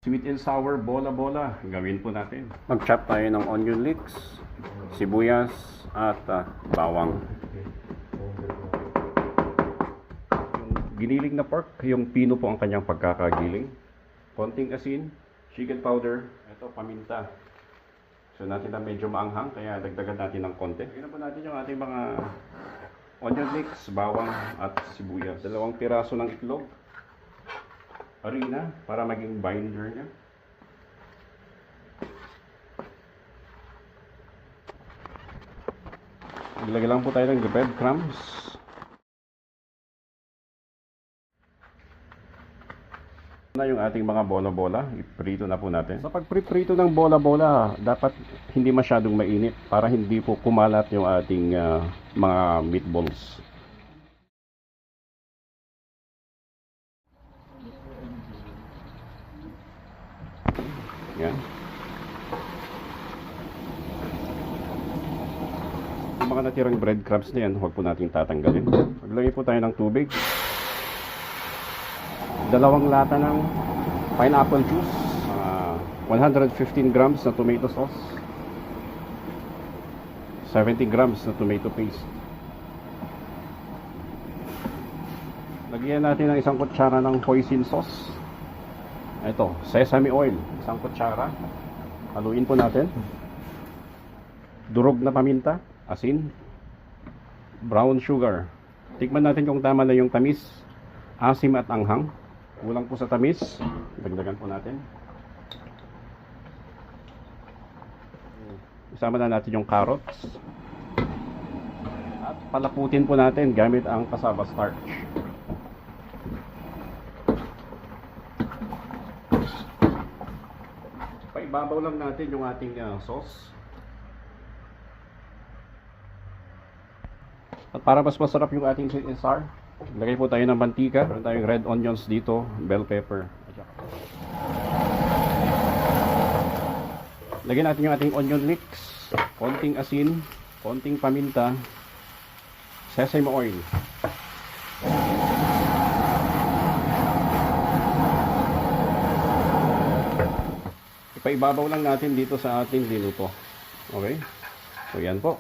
Sweet and sour bola-bola. Gawin po natin. Mag-chop tayo ng onion leeks, sibuyas, at bawang. Yung giniling na pork, yung pino po ang kanyang pagkakagiling. Konting asin, chicken powder, ito paminta. So natin na medyo maanghang, kaya dagdagan natin ng konti. Lagyan na po natin yung ating mga onion leeks, bawang at sibuyas. 2 piraso ng itlog. Harina para maging binder niya. Ilagay lang po tayo ng breadcrumbs. Na yung ating mga bola-bola, iprito na po natin. Sa pagprito ng bola-bola, dapat hindi masyadong mainit para hindi po kumalat yung ating mga meatballs. Yan. Yung mga natirang breadcrumbs na yan, huwag po natin tatanggalin. Maglagay po tayo ng tubig. 2 lata ng pineapple juice. 115 grams na tomato sauce. 70 grams na tomato paste. Lagyan natin ng 1 kutsara ng hoisin sauce. Ito, sesame oil, 1 kutsara. Haluin po natin. Durog na paminta, asin, brown sugar. Tikman natin kung tama na yung tamis, asim at anghang. Kulang po sa tamis, dagdagan po natin. Isama na natin yung carrots. At palaputin po natin gamit ang cassava starch. Paibabaw lang natin yung ating sauce. At para mas masarap yung ating sweet and sour, lagay po tayo ng mantika. Meron tayong red onions dito, bell pepper. Lagyan natin yung ating onion leeks, konting asin, konting paminta, sesame oil. Ipaibabaw lang natin dito sa ating niluto. Okay? So yan po.